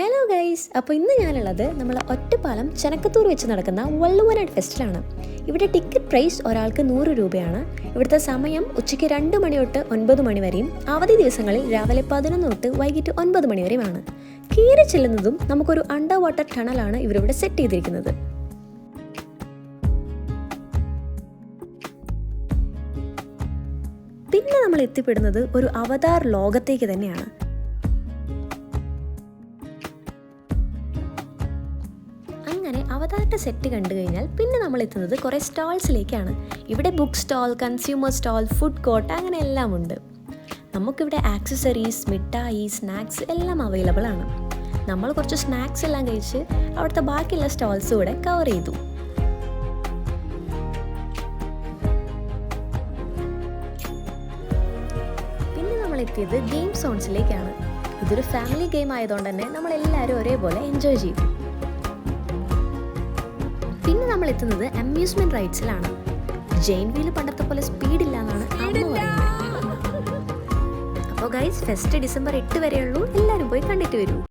Hello guys, അപ്പോൾ ഇന്ന് ഞാനുള്ളത് നമ്മൾ ഒറ്റപ്പാലം ചെനക്കത്തൂർ വെച്ച് നടക്കുന്ന വള്ളുവനാട് ഫെസ്റ്റിലാണ്. ഇവിടെ ടിക്കറ്റ് പ്രൈസ് ഒരാൾക്ക് 100 രൂപയാണ്. ഇവിടുത്തെ സമയം ഉച്ചയ്ക്ക് 2 മണി തൊട്ട് 9 മണി വരെയും അവധി ദിവസങ്ങളിൽ രാവിലെ 11 തൊട്ട് വൈകിട്ട് 9 മണി വരെയുമാണ്. കയറി ചെല്ലുന്നതും നമുക്കൊരു അണ്ടർ വാട്ടർ ടണലാണ് ഇവരിവിടെ സെറ്റ് ചെയ്തിരിക്കുന്നത്. പിന്നെ നമ്മൾ എത്തിപ്പെടുന്നത് ഒരു അവതാർ ലോകത്തേക്ക് തന്നെയാണ്. അങ്ങനെ അവതാറിൻ്റെ സെറ്റ് കണ്ടു കഴിഞ്ഞാൽ പിന്നെ നമ്മൾ എത്തുന്നത് കുറേ സ്റ്റാൾസിലേക്കാണ്. ഇവിടെ book stall, consumer stall, food court അങ്ങനെ എല്ലാം ഉണ്ട്. നമുക്കിവിടെ ആക്സസറീസ്, മിഠായി, സ്നാക്സ് എല്ലാം അവൈലബിൾ ആണ്. നമ്മൾ കുറച്ച് സ്നാക്സ് എല്ലാം കഴിച്ച് അവിടുത്തെ ബാക്കിയുള്ള സ്റ്റാൾസ് കൂടെ കവർ ചെയ്തു. പിന്നെ നമ്മൾ എത്തിയത് ഗെയിം സോൺസിലേക്കാണ്. ഇതൊരു ഫാമിലി ഗെയിം ആയതുകൊണ്ട് തന്നെ നമ്മളെല്ലാവരും ഒരേപോലെ എൻജോയ് ചെയ്തു. പിന്നെ നമ്മൾ എത്തുന്നത് അമ്യൂസ്മെന്റ് റൈഡ്സിലാണ്. ജെയിൻ വീല് പണ്ടത്തെ പോലെ സ്പീഡില്ല എന്നാണ് അമ്മ പറയുന്നത്. അപ്പോൾ ഗൈസ്, ഫെസ്റ്റ് ഡിസംബർ 8 വരെയുള്ളൂ. എല്ലാവരും പോയി കണ്ടിട്ട് വരൂ.